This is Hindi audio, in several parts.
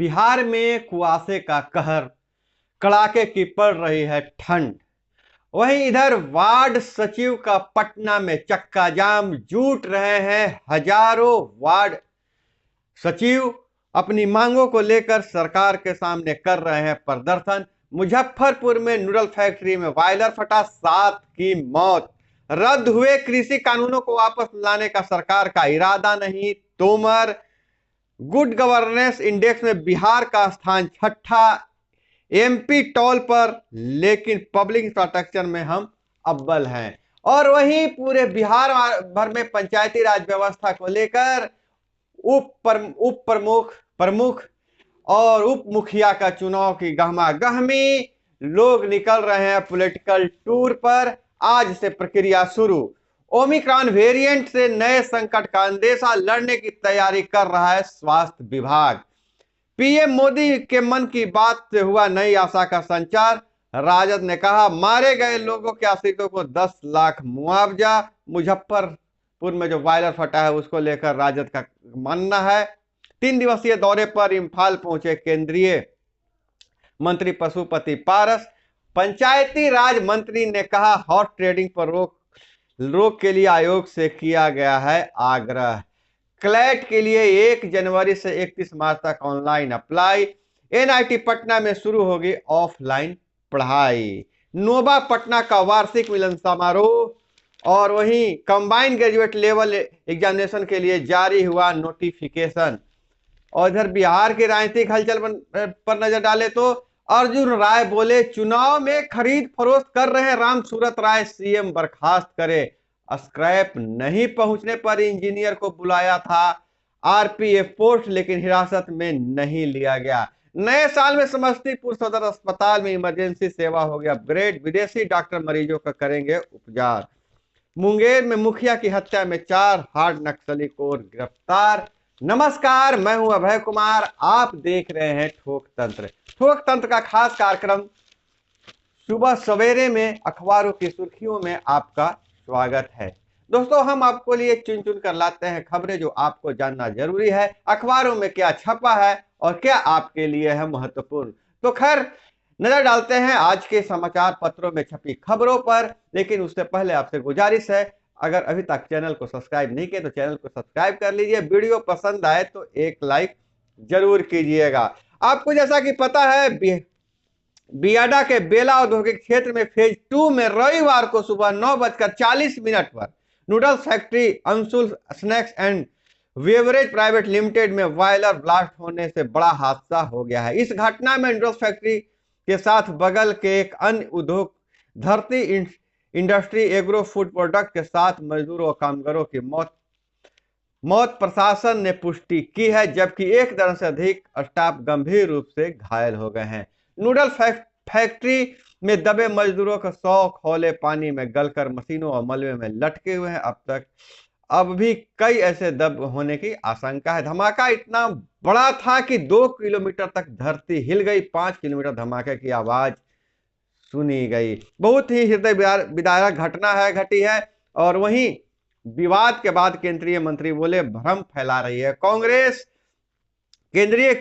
बिहार में कुआसे का कहर, कड़ाके की पड़ रही है ठंड। वहीं इधर वार्ड सचिव का पटना में चक्का जाम, जुट रहे हैं हजारों वार्ड सचिव। अपनी मांगों को लेकर सरकार के सामने कर रहे हैं प्रदर्शन। मुजफ्फरपुर में नूडल फैक्ट्री में बॉयलर फटा, 7 की मौत। रद्द हुए कृषि कानूनों को वापस लाने का सरकार का इरादा नहीं, तोमर। गुड गवर्नेंस इंडेक्स में बिहार का स्थान 6ठा, एमपी टॉल पर, लेकिन पब्लिक इंफ्रास्ट्रक्चर में हम अव्वल हैं। और वहीं पूरे बिहार भर में पंचायती राज व्यवस्था को लेकर उप प्रमुख प्रमुख और उप मुखिया का चुनाव की गहमा गहमी। लोग निकल रहे हैं पॉलिटिकल टूर पर। आज से प्रक्रिया शुरू। ओमिक्रॉन वेरिएंट से नए संकट का अंदेशा, लड़ने की तैयारी कर रहा है स्वास्थ्य विभाग। पीएम मोदी के मन की बात से हुआ नई आशा का संचार। राजद ने कहा मारे गए लोगों के आश्रितों को 10 लाख मुआवजा। मुजफ्फरपुर में जो बॉयलर फटा है उसको लेकर राजद का मानना है। 3 दिवसीय दौरे पर इंफाल पहुंचे केंद्रीय मंत्री पशुपति पारस। पंचायती राज मंत्री ने कहा हॉर्स ट्रेडिंग पर रोक के लिए आयोग से किया गया है आग्रह। क्लैट के लिए 1 जनवरी से 31 मार्च तक ऑनलाइन अप्लाई। एनआईटी पटना में शुरू होगी ऑफलाइन पढ़ाई। नोबा पटना का वार्षिक मिलन समारोह। और वहीं कंबाइंड ग्रेजुएट लेवल एग्जामिनेशन के लिए जारी हुआ नोटिफिकेशन। और इधर बिहार की राजनीतिक हलचल पर नजर डाले तो अर्जुन राय बोले चुनाव में खरीद फरोख्त कर रहे राम सूरत राय, सीएम बर्खास्त करे। स्क्रैप नहीं पहुंचने पर इंजीनियर को बुलाया था आरपीएफ पोस्ट, लेकिन हिरासत में नहीं लिया गया। नए साल में समस्तीपुर सदर अस्पताल में इमरजेंसी सेवा हो गया अपग्रेड, विदेशी डॉक्टर मरीजों का करेंगे उपचार। मुंगेर में मुखिया की हत्या में 4 हार्ड नक्सली को गिरफ्तार। नमस्कार, मैं हूं अभय कुमार, आप देख रहे हैं ठोक तंत्र। ठोक तंत्र का खास कार्यक्रम सुबह सवेरे में अखबारों की सुर्खियों में आपका स्वागत है। दोस्तों, हम आपको लिए चुन चुन कर लाते हैं खबरें जो आपको जानना जरूरी है। अखबारों में क्या छपा है और क्या आपके लिए है महत्वपूर्ण। तो खैर, नजर डालते हैं आज के समाचार पत्रों में छपी खबरों पर। लेकिन उससे पहले आपसे गुजारिश है, अगर अभी तक चैनल को सब्सक्राइब नहीं किया तो चैनल को सब्सक्राइब कर लीजिए। वीडियो पसंद आए तो एक लाइक जरूर कीजिएगा। आपको जैसा कि पता है, बियाडा के बेला औद्योगिक क्षेत्र में फेज 2 में रविवार को सुबह 9:40 पर noodles factory Anshul snacks and beverage private limited में बॉयलर ब्लास्ट होने से बड़ा हादसा हो गया है। इस घटना में नूडल्स फैक्ट्री के साथ बगल के एक अन्य उद्योग धरती इंडस्ट्री एग्रो फूड प्रोडक्ट के 7 मजदूरों और कामगारों की मौत प्रशासन ने पुष्टि की है, जबकि 1 दर्जन से अधिक स्टाफ गंभीर रूप से घायल हो गए हैं। नूडल फैक्ट्री में दबे मजदूरों का 100 खौले पानी में गलकर मशीनों और मलबे में लटके हुए हैं। अब भी कई ऐसे दब होने की आशंका है। धमाका इतना बड़ा था कि 2 किलोमीटर तक धरती हिल गई। 5 किलोमीटर धमाके की आवाज सुनी गई। बहुत ही हृदय विदारक घटना घटी है। और वहीं विवाद के बाद केंद्रीय मंत्री बोले भ्रम फैला रही है कांग्रेस। केंद्रीय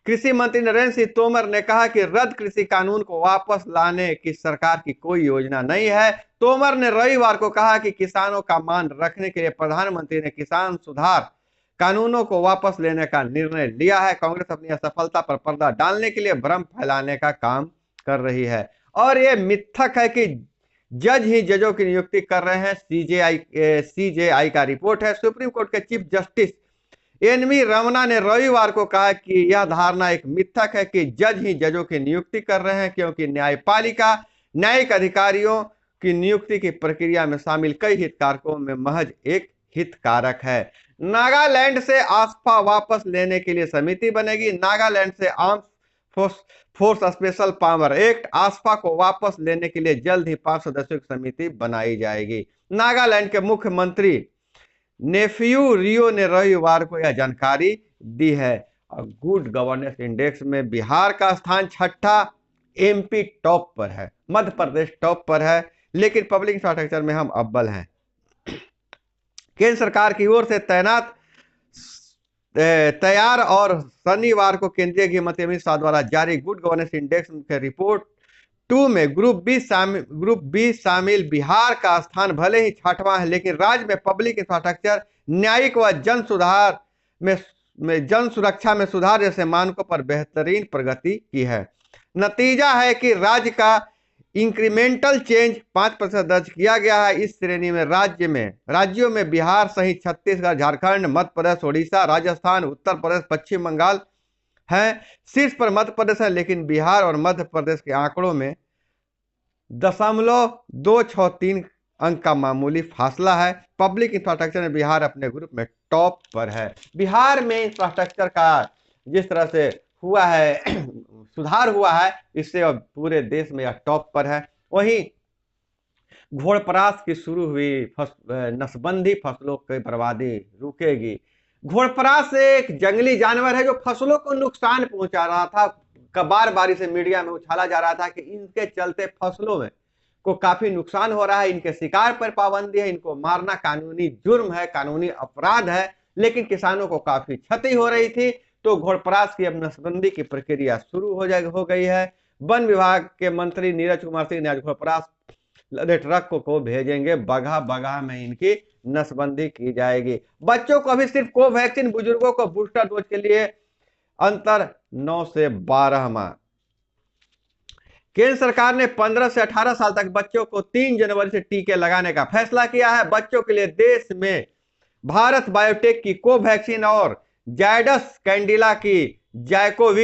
कृषि मंत्री नरेंद्र सिंह तोमर ने कहा कि रद्द कृषि कानून को वापस लाने की सरकार की कोई योजना नहीं है। तोमर ने रविवार को कहा कि किसानों का मान रखने के लिए प्रधानमंत्री ने किसान सुधार कानूनों को वापस लेने का निर्णय लिया है। कांग्रेस अपनी असफलता पर पर्दा डालने के लिए भ्रम फैलाने का काम कर रही है। और यह मिथक है कि जज ही जजों की नियुक्ति कर रहे हैं। सीजेआई का रिपोर्ट है। सुप्रीम कोर्ट के चीफ जस्टिस एनवी रमना ने रविवार को कहा कि यह धारणा एक मिथक है कि जज ही जजों की नियुक्ति कर रहे हैं, क्योंकि न्यायपालिका न्यायिक अधिकारियों की नियुक्ति की प्रक्रिया में शामिल कई हितधारकों में महज एक हितधारक है। नागालैंड से आस्फा वापस लेने के लिए समिति बनेगी। नागालैंड से arms force special power act AFSPA को वापस लेने के लिए जल्द ही 5 सदस्यों की समिति बनाई जाएगी। नागालैंड के मुख्यमंत्री नेफ्यू रियो ने रविवार को यह जानकारी दी है। गुड गवर्नेंस इंडेक्स में बिहार का स्थान 6ठा, एमपी टॉप पर है, मध्य प्रदेश टॉप पर है, लेकिन पब्लिक इंफ्रास्ट्रक्चर में हम अव्वल हैं। केंद्र सरकार की ओर से तैनात तैयार और शनिवार को केंद्रीय गृह मंत्री अमित शाह द्वारा जारी गुड गवर्नेंस इंडेक्स के रिपोर्ट 2 में ग्रुप बी शामिल बिहार का स्थान भले ही 6वां है, लेकिन राज्य में पब्लिक इंफ्रास्ट्रक्चर, न्यायिक व जन सुरक्षा में सुधार जैसे मानकों पर बेहतरीन प्रगति की है। नतीजा है कि राज्य का इंक्रीमेंटल चेंज 5% दर्ज किया गया है। इस श्रेणी में राज्यों में बिहार सहित छत्तीसगढ़, झारखंड, मध्य प्रदेश, ओडिशा, राजस्थान, उत्तर प्रदेश, पश्चिम बंगाल है। शीर्ष पर मध्य प्रदेश है, लेकिन बिहार और मध्य प्रदेश के आंकड़ों में 0.263 अंक का मामूली फासला है। पब्लिक इंफ्रास्ट्रक्चर में बिहार अपने ग्रुप में टॉप पर है। बिहार में इंफ्रास्ट्रक्चर का जिस तरह से हुआ है सुधार हुआ है, इससे अब पूरे देश में यह टॉप पर है। वहीं घोड़परास की शुरू हुई नसबंदी फसलों की बर्बादी रुकेगी। घोड़परास एक जंगली जानवर है जो फसलों को नुकसान पहुंचा रहा था। बार बार इसे मीडिया में उछाला जा रहा था कि इनके चलते फसलों में को काफी नुकसान हो रहा है, इनके शिकार पर पाबंदी है, इनको मारना कानूनी जुर्म है, कानूनी अपराध है, लेकिन किसानों को काफी क्षति हो रही थी। तो घोड़परास की अब नसबंदी की प्रक्रिया शुरू हो गई है। वन विभाग के मंत्री नीरज कुमार सिंह ने आज घोड़परास लदे ट्रक को भेजेंगे। बगहा में इनकी नसबंदी की जाएगी। बच्चों को अभी सिर्फ कोवैक्सीन, बुजुर्गों को बूस्टर डोज के लिए अंतर 9 से 12 माह। केंद्र सरकार ने 15 से 18 साल तक बच्चों को 3 जनवरी से टीके लगाने का फैसला किया है। बच्चों के लिए देश में भारत बायोटेक की कोवैक्सीन और जायडस कैंडिला की जैकोव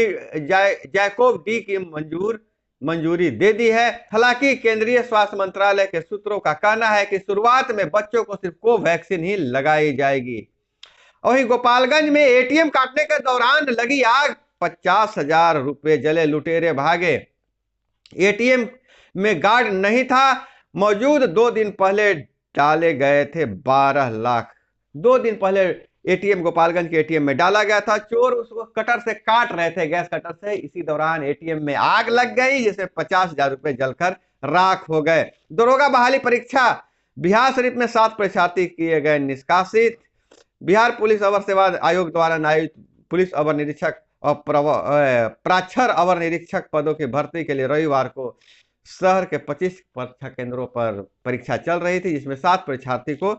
डी की मंजूरी दे दी है। हालांकि केंद्रीय स्वास्थ्य मंत्रालय के सूत्रों का कहना है कि शुरुआत में बच्चों को सिर्फ कोवैक्सीन ही लगाई जाएगी। वहीं गोपालगंज में एटीएम काटने के दौरान लगी आग, 50,000 रुपए जले, लुटेरे भागे। एटीएम में गार्ड नहीं था मौजूद। 2 दिन पहले डाले गए थे 12 लाख। 2 दिन पहले एटीएम गोपालगंज के एटीएम में डाला गया था। चोर उसको कटर से काट रहे थे, गैस कटर से। इसी दौरान एटीएम में आग लग गई, जिससे 50,000 रुपए जलकर राख हो गए। दरोगा बहाली परीक्षा बिहार शरीफ में 7 परीक्षार्थी किए गए निष्कासित। बिहार पुलिस अवर सेवा आयोग द्वारा नायब पुलिस अवर निरीक्षक और प्राक्षर अवर निरीक्षक पदों की भर्ती के लिए रविवार को शहर के 25 परीक्षा केंद्रों पर परीक्षा चल रही थी, जिसमें 7 परीक्षार्थी को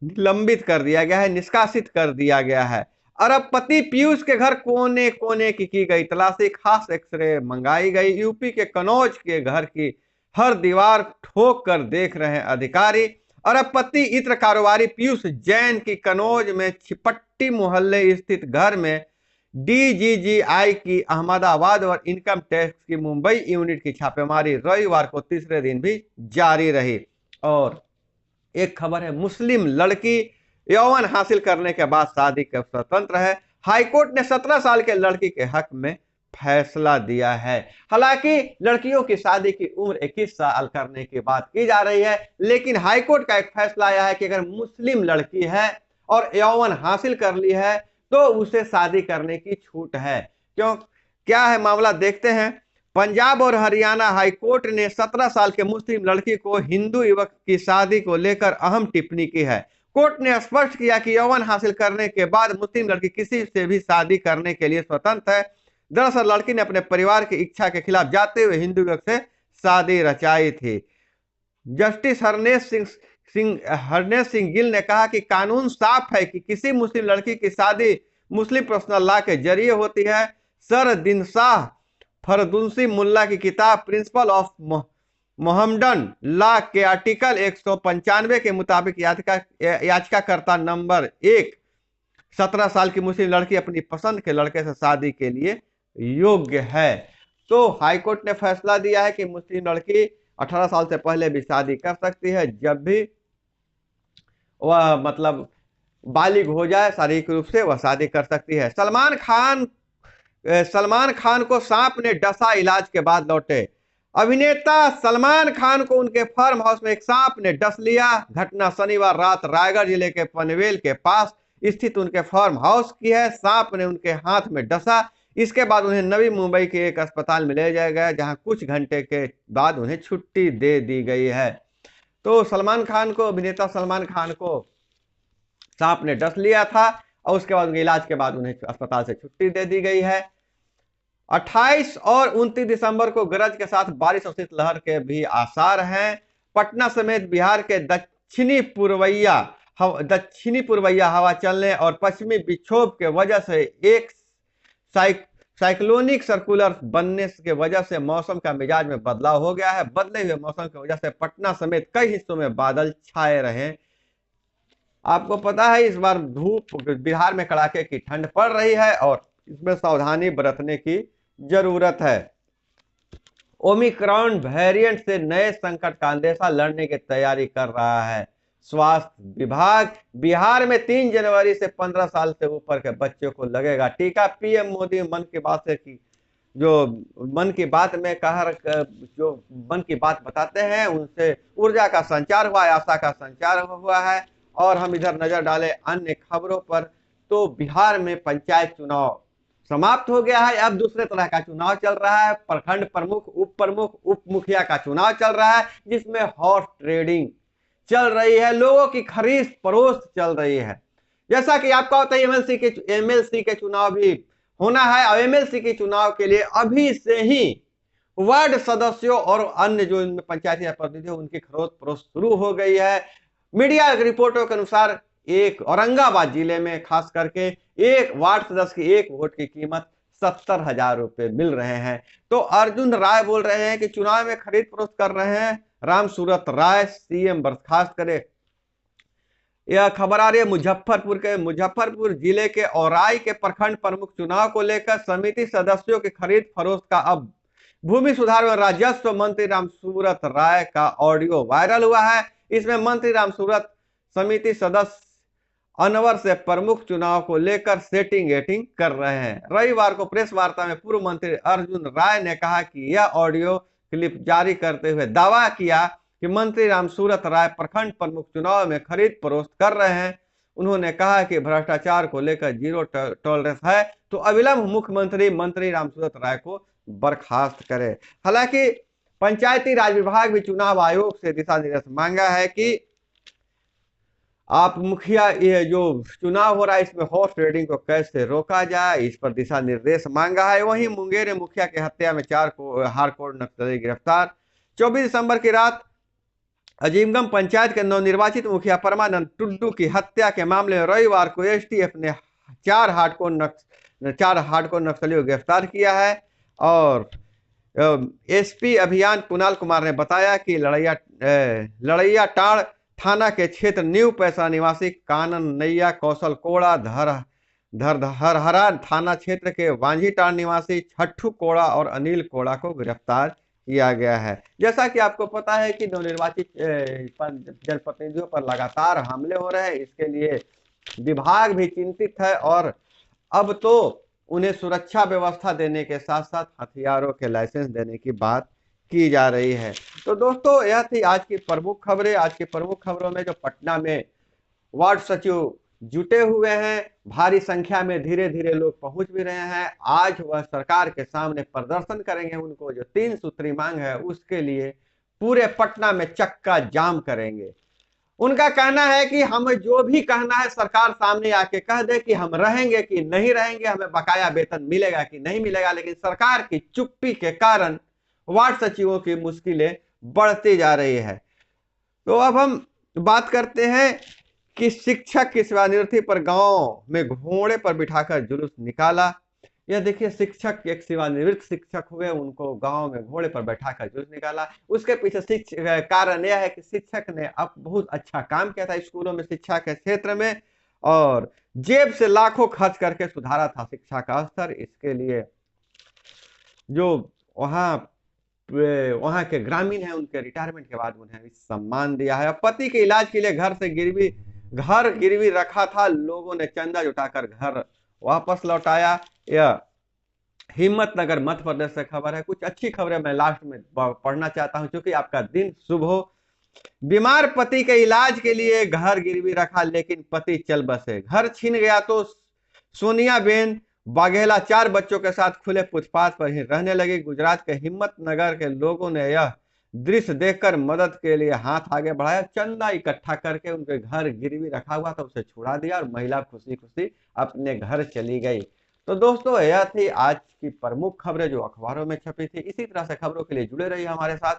निलंबित कर दिया गया है, निष्कासित कर दिया गया है। अरबपति पीयूष के घर कोने कोने की गई तलाशी, खास एक्सरे मंगाई गई। यूपी के कनौज के घर की हर दीवार ठोक कर देख रहे हैं अधिकारी। अरबपति इत्र कारोबारी पीयूष जैन की कनौज में छिपट्टी मोहल्ले स्थित घर में डीजीजीआई की अहमदाबाद और इनकम टैक्स की मुंबई यूनिट की छापेमारी रविवार को तीसरे दिन भी जारी रही। और एक खबर है, मुस्लिम लड़की यौवन हासिल करने के बाद शादी के स्वतंत्र है। हाईकोर्ट ने 17 साल के लड़की के हक में फैसला दिया है। हालांकि लड़कियों की शादी की उम्र 21 साल करने की बात की जा रही है, लेकिन हाईकोर्ट का एक फैसला आया है कि अगर मुस्लिम लड़की है और यौवन हासिल कर ली है तो उसे शादी करने की छूट है। क्यों, क्या है मामला, देखते हैं। पंजाब और हरियाणा हाईकोर्ट ने 17 साल के मुस्लिम लड़की को हिंदू युवक की शादी को लेकर अहम टिप्पणी की है। कोर्ट ने स्पष्ट किया कि यौवन हासिल करने के बाद मुस्लिम लड़की किसी से भी शादी करने के लिए स्वतंत्र है। दरअसल लड़की ने अपने परिवार की इच्छा के खिलाफ जाते हुए हिंदू युवक से शादी रचाई थी। जस्टिस हरनेश सिंह गिल ने कहा कि कानून साफ है कि किसी मुस्लिम लड़की की शादी मुस्लिम पर्सनल लॉ के जरिए होती है। सर दिनशाह फरदुंसी मुल्ला की किताब प्रिंसिपल ऑफ मोहम्मडन लॉ के आर्टिकल 195 के मुताबिक याचिकाकर्ता नंबर 1 17 साल की मुस्लिम लड़की अपनी पसंद के लड़के से शादी के लिए योग्य है। तो हाईकोर्ट ने फैसला दिया है कि मुस्लिम लड़की 18 साल से पहले भी शादी कर सकती है, जब भी वह मतलब बालिग हो जाए शारीरिक रूप से वह शादी कर सकती है। सलमान खान को सांप ने डसा, इलाज के बाद लौटे। अभिनेता सलमान खान को उनके फार्म हाउस में एक सांप ने डस लिया। घटना शनिवार रात रायगढ़ जिले के पनवेल के पास स्थित उनके फार्म हाउस की है। सांप ने उनके हाथ में डसा। इसके बाद उन्हें नवी मुंबई के एक अस्पताल में ले जाया गया, जहां कुछ घंटे के बाद उन्हें छुट्टी दे दी गई है। तो अभिनेता सलमान खान को सांप ने डस लिया था और उसके बाद उनके इलाज के बाद उन्हें अस्पताल से छुट्टी दे दी गई है। 28 और 29 दिसंबर को गरज के साथ बारिश और शीतलहर के भी आसार हैं। पटना समेत बिहार के दक्षिणी पूर्वैया हवा चलने और पश्चिमी विक्षोभ के वजह से एक साइक्लोनिक सर्कुलर बनने के वजह से मौसम का मिजाज में बदलाव हो गया है। बदले हुए मौसम की वजह से पटना समेत कई हिस्सों में बादल छाए रहे। आपको पता है इस बार धूप बिहार में कड़ाके की ठंड पड़ रही है और इसमें सावधानी बरतने की जरूरत है। ओमिक्रॉन वेरिएंट से नए संकट का अंदेशा लड़ने की तैयारी कर रहा है स्वास्थ्य विभाग। बिहार में 3 जनवरी से 15 साल से ऊपर के बच्चों को लगेगा टीका। पीएम मोदी मन की बात से मन की बात बताते हैं उनसे ऊर्जा का संचार हुआ है, आशा का संचार हुआ है। और हम इधर नजर डालें अन्य खबरों पर तो बिहार में पंचायत चुनाव समाप्त हो गया है। अब दूसरे तरह का चुनाव चल रहा है। प्रखंड प्रमुख, उप प्रमुख, उप मुखिया का चुनाव चल रहा है जिसमें हॉर्स ट्रेडिंग चल रही है, लोगों की खरीद फरोख्त चल रही है। जैसा कि आपको पता है एमएलसी के चुनाव भी होना है और एमएलसी के चुनाव के लिए अभी से ही वार्ड सदस्यों और अन्य जो इनमें पंचायती प्रतिनिधि उनकी खरीद फरोख्त शुरू हो गई है। मीडिया रिपोर्टों के अनुसार एक औरंगाबाद जिले में खास करके एक वार्ड सदस्य की एक वोट की कीमत 70,000 रुपए मिल रहे हैं। तो अर्जुन राय बोल रहे हैं कि चुनाव में खरीद फरोख्त कर रहे हैं। राम सूरत राय सीएम बर्खास्त करे। यह खबर आ रही है मुजफ्फरपुर जिले के औराई के प्रखंड प्रमुख चुनाव को लेकर समिति सदस्यों की खरीद फरोख्त का अब भूमि सुधार एवं राजस्व मंत्री राम सूरत राय का ऑडियो वायरल हुआ है। इसमें मंत्री राम सूरत समिति सदस्य अनवर से प्रमुख चुनाव को लेकर सेटिंग कर रहे हैं। रविवार को प्रेस वार्ता में पूर्व मंत्री अर्जुन राय ने कहा कि यह ऑडियो क्लिप जारी करते हुए दावा किया कि मंत्री राम सूरत राय प्रखंड प्रमुख चुनाव में खरीद फरोख्त कर रहे हैं। उन्होंने कहा कि भ्रष्टाचार को लेकर जीरो टॉलरेंस है तो अविलंब मुख्यमंत्री मंत्री राम सूरत राय को बर्खास्त करे। हालांकि पंचायती राज विभाग भी चुनाव आयोग से दिशा निर्देश मांगा है कि आप मुखिया ये जो चुनाव हो रहा है इसमें हॉर्स ट्रेडिंग को कैसे रोका जाए, इस पर दिशा निर्देश मांगा है। वहीं मुंगेर मुखिया की हत्या में 4 हार्डकोर नक्सली गिरफ्तार। 24 दिसंबर की रात अजीमगंज पंचायत के नवनिर्वाचित मुखिया परमानंद टुड्डू की हत्या के मामले में रविवार को एसटीएफ ने 4 हार्डकोर नक्सलियों को गिरफ्तार किया है। और एसपी अभियान कुणाल कुमार ने बताया कि लड़ैया टाड़ थाना के क्षेत्र न्यू पैसा निवासी कानन नैया, कौशल कोड़ा, धरहरा थाना क्षेत्र के वांझीटाड़ निवासी छठू कोड़ा और अनिल कोड़ा को गिरफ्तार किया गया है। जैसा कि आपको पता है कि नवनिर्वाचित जनप्रतिनिधियों पर लगातार हमले हो रहे हैं, इसके लिए विभाग भी चिंतित है और अब तो उन्हें सुरक्षा व्यवस्था देने के साथ साथ हथियारों के लाइसेंस देने की बात की जा रही है। तो दोस्तों यह थी आज की प्रमुख खबरें। आज की प्रमुख खबरों में जो पटना में वार्ड सचिव जुटे हुए हैं, भारी संख्या में धीरे धीरे लोग पहुंच भी रहे हैं। आज वह सरकार के सामने प्रदर्शन करेंगे। उनको जो 3 सूत्री मांग है उसके लिए पूरे पटना में चक्का जाम करेंगे। उनका कहना है कि हमें जो भी कहना है सरकार सामने आके कह दे कि हम रहेंगे कि नहीं रहेंगे, हमें बकाया वेतन मिलेगा कि नहीं मिलेगा। लेकिन सरकार की चुप्पी के कारण वार्ड सचिवों की मुश्किलें बढ़ती जा रही है। तो अब हम बात करते हैं कि शिक्षक की सेवानिवृत्ति पर गांव में घोड़े पर बिठाकर जुलूस निकाला। यह देखिए शिक्षक एक सेवानिवृत्त शिक्षक हुए, उनको गांव में घोड़े पर बैठाकर जुलूस निकाला। उसके पीछे कारण यह है कि शिक्षक ने अब बहुत अच्छा काम किया था स्कूलों में शिक्षा के क्षेत्र में और जेब से लाखों खर्च करके सुधारा था शिक्षा का स्तर। इसके लिए जो वहां के ग्रामीण हैं उनके रिटायरमेंट के बाद उन्हें सम्मान दिया है। पति के इलाज के लिए घर गिरवी रखा था, लोगों ने चंदा जुटाकर घर वापस लौटाया। यह हिम्मतनगर मध्य प्रदेश से खबर है। कुछ अच्छी खबरें मैं लास्ट में पढ़ना चाहता हूं क्योंकि आपका दिन शुभ हो। बीमार पति के इलाज के लिए घर गिरवी रखा लेकिन पति चल बसे, घर छीन गया तो सोनिया बेन बाघेला 4 बच्चों के साथ खुले फुटपाथ पर ही रहने लगी। गुजरात के हिम्मतनगर के लोगों ने यह दृश्य देखकर मदद के लिए हाथ आगे बढ़ाया, चंदा इकट्ठा करके उनके घर गिरवी रखा हुआ था उसे छुड़ा दिया और महिला खुशी खुशी अपने घर चली गई। तो दोस्तों यह थी आज की प्रमुख खबरें जो अखबारों में छपी थी। इसी तरह से खबरों के लिए जुड़े रहिए हमारे साथ।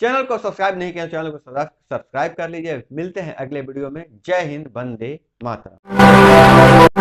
चैनल को सब्सक्राइब नहीं किया, चैनल को सब्सक्राइब कर लीजिए। मिलते हैं अगले वीडियो में। जय हिंद, वंदे मातरम।